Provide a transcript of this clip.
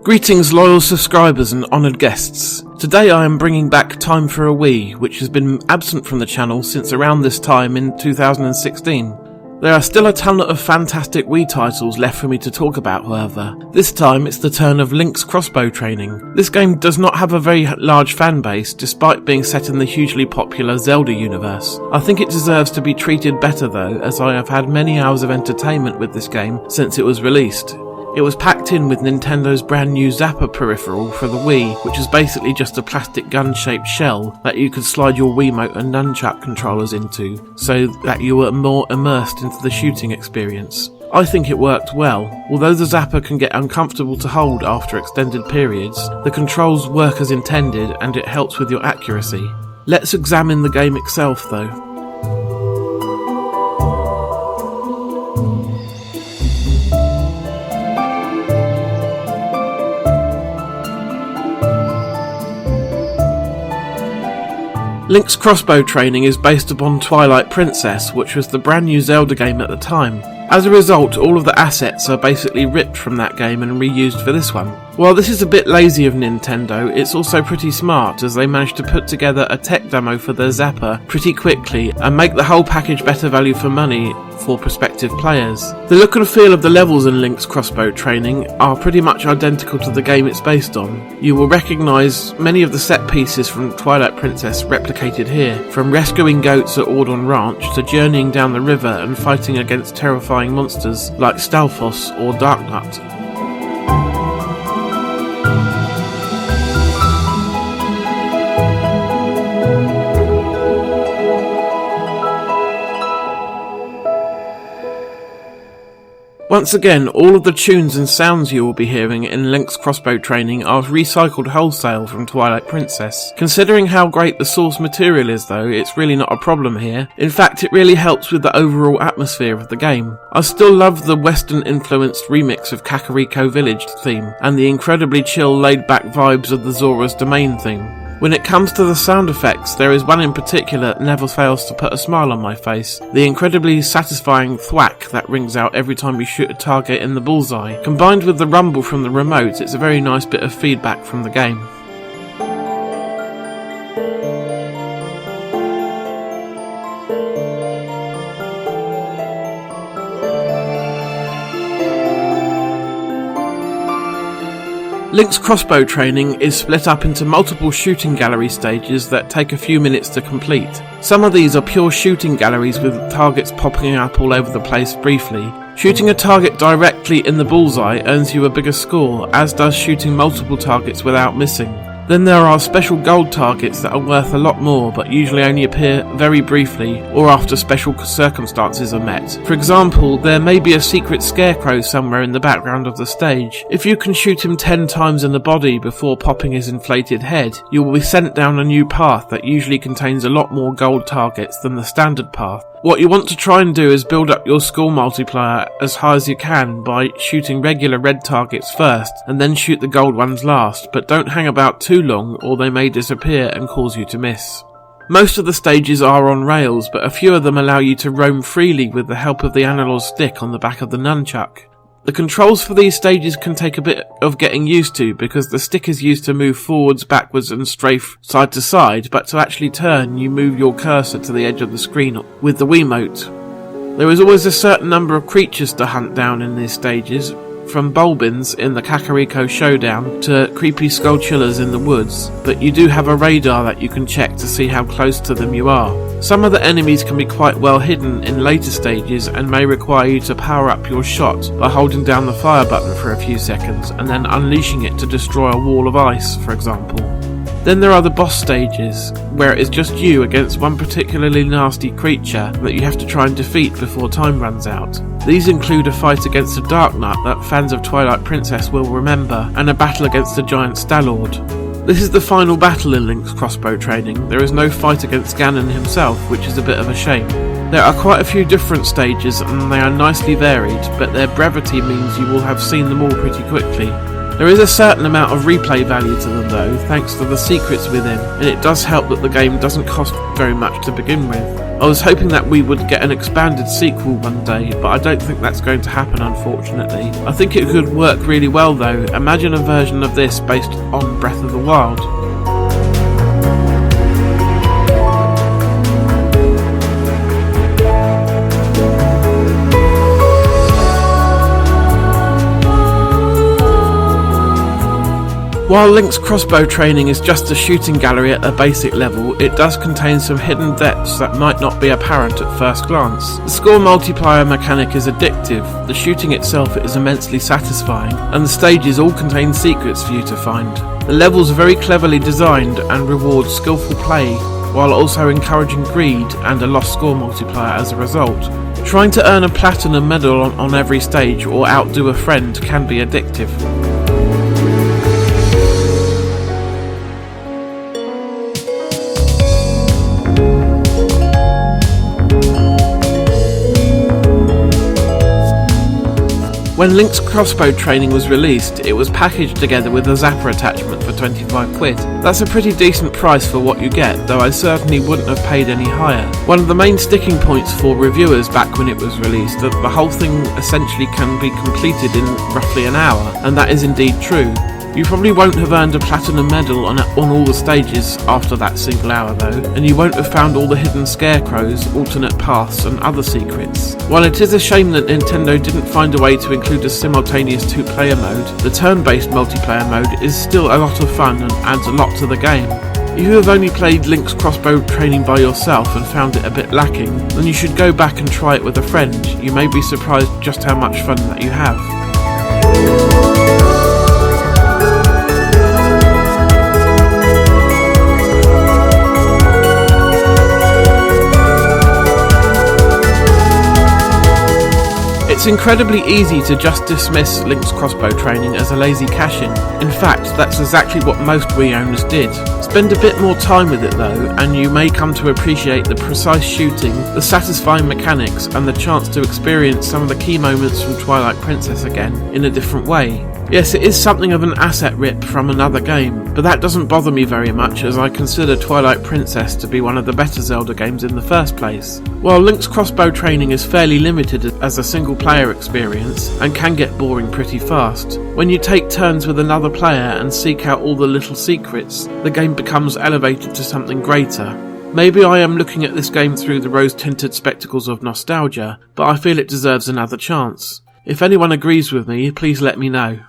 Greetings loyal subscribers and honoured guests. Today I am bringing back Time for a Wii, which has been absent from the channel since around this time in 2016. There are still a ton of fantastic Wii titles left for me to talk about, however. This time it's the turn of Link's Crossbow Training. This game does not have a very large fan base, despite being set in the hugely popular Zelda universe. I think it deserves to be treated better though, as I have had many hours of entertainment with this game since it was released. It was packed in with Nintendo's brand new Zapper peripheral for the Wii, which is basically just a plastic gun-shaped shell that you could slide your Wiimote and nunchuck controllers into, so that you were more immersed into the shooting experience. I think it worked well. Although the Zapper can get uncomfortable to hold after extended periods, the controls work as intended and it helps with your accuracy. Let's examine the game itself though. Link's Crossbow Training is based upon Twilight Princess, which was the brand new Zelda game at the time. As a result, all of the assets are basically ripped from that game and reused for this one. While this is a bit lazy of Nintendo, it's also pretty smart, as they managed to put together a tech demo for their Zapper pretty quickly and make the whole package better value for money for prospective players. The look and feel of the levels in Link's Crossbow Training are pretty much identical to the game it's based on. You will recognise many of the set pieces from Twilight Princess replicated here, from rescuing goats at Ordon Ranch to journeying down the river and fighting against terrifying monsters like Stalfos or Darknut. Once again, all of the tunes and sounds you will be hearing in Link's Crossbow Training are recycled wholesale from Twilight Princess. Considering how great the source material is though, it's really not a problem here. In fact, it really helps with the overall atmosphere of the game. I still love the Western-influenced remix of Kakariko Village theme, and the incredibly chill, laid-back vibes of the Zora's Domain theme. When it comes to the sound effects, there is one in particular that never fails to put a smile on my face. The incredibly satisfying thwack that rings out every time you shoot a target in the bullseye. Combined with the rumble from the remote, it's a very nice bit of feedback from the game. Link's Crossbow Training is split up into multiple shooting gallery stages that take a few minutes to complete. Some of these are pure shooting galleries with targets popping up all over the place briefly. Shooting a target directly in the bullseye earns you a bigger score, as does shooting multiple targets without missing. Then there are special gold targets that are worth a lot more, but usually only appear very briefly or after special circumstances are met. For example, there may be a secret scarecrow somewhere in the background of the stage. If you can shoot him 10 times in the body before popping his inflated head, you will be sent down a new path that usually contains a lot more gold targets than the standard path. What you want to try and do is build up your score multiplier as high as you can by shooting regular red targets first and then shoot the gold ones last, but don't hang about too long or they may disappear and cause you to miss. Most of the stages are on rails, but a few of them allow you to roam freely with the help of the analog stick on the back of the nunchuck. The controls for these stages can take a bit of getting used to because the stick is used to move forwards, backwards and strafe side to side, but to actually turn you move your cursor to the edge of the screen with the Wiimote. There is always a certain number of creatures to hunt down in these stages, from Bulbins in the Kakariko Showdown to creepy Skullchillas in the woods, but you do have a radar that you can check to see how close to them you are. Some of the enemies can be quite well hidden in later stages and may require you to power up your shot by holding down the fire button for a few seconds and then unleashing it to destroy a wall of ice, for example. Then there are the boss stages, where it is just you against one particularly nasty creature that you have to try and defeat before time runs out. These include a fight against a Darknut that fans of Twilight Princess will remember, and a battle against a giant Stalord. This is the final battle in Link's Crossbow Training. There is no fight against Ganon himself, which is a bit of a shame. There are quite a few different stages and they are nicely varied, but their brevity means you will have seen them all pretty quickly. There is a certain amount of replay value to them though, thanks to the secrets within, and it does help that the game doesn't cost very much to begin with. I was hoping that we would get an expanded sequel one day, but I don't think that's going to happen, unfortunately. I think it could work really well though. Imagine a version of this based on Breath of the Wild. While Link's Crossbow Training is just a shooting gallery at a basic level, it does contain some hidden depths that might not be apparent at first glance. The score multiplier mechanic is addictive, the shooting itself is immensely satisfying, and the stages all contain secrets for you to find. The levels are very cleverly designed and reward skillful play, while also encouraging greed and a lost score multiplier as a result. Trying to earn a platinum medal on every stage or outdo a friend can be addictive. When Link's Crossbow Training was released, it was packaged together with a zapper attachment for 25 quid. That's a pretty decent price for what you get, though I certainly wouldn't have paid any higher. One of the main sticking points for reviewers back when it was released, that the whole thing essentially can be completed in roughly an hour, and that is indeed true. You probably won't have earned a platinum medal on all the stages after that single hour though, and you won't have found all the hidden scarecrows, alternate paths and other secrets. While it is a shame that Nintendo didn't find a way to include a simultaneous two-player mode, the turn-based multiplayer mode is still a lot of fun and adds a lot to the game. If you have only played Link's Crossbow Training by yourself and found it a bit lacking, then you should go back and try it with a friend. You may be surprised just how much fun that you have. It's incredibly easy to just dismiss Link's Crossbow Training as a lazy cash-in. In fact, that's exactly what most Wii owners did. Spend a bit more time with it though, and you may come to appreciate the precise shooting, the satisfying mechanics, and the chance to experience some of the key moments from Twilight Princess again, in a different way. Yes, it is something of an asset rip from another game, but that doesn't bother me very much as I consider Twilight Princess to be one of the better Zelda games in the first place. While Link's Crossbow Training is fairly limited as a single player experience and can get boring pretty fast, when you take turns with another player and seek out all the little secrets, the game becomes elevated to something greater. Maybe I am looking at this game through the rose-tinted spectacles of nostalgia, but I feel it deserves another chance. If anyone agrees with me, please let me know.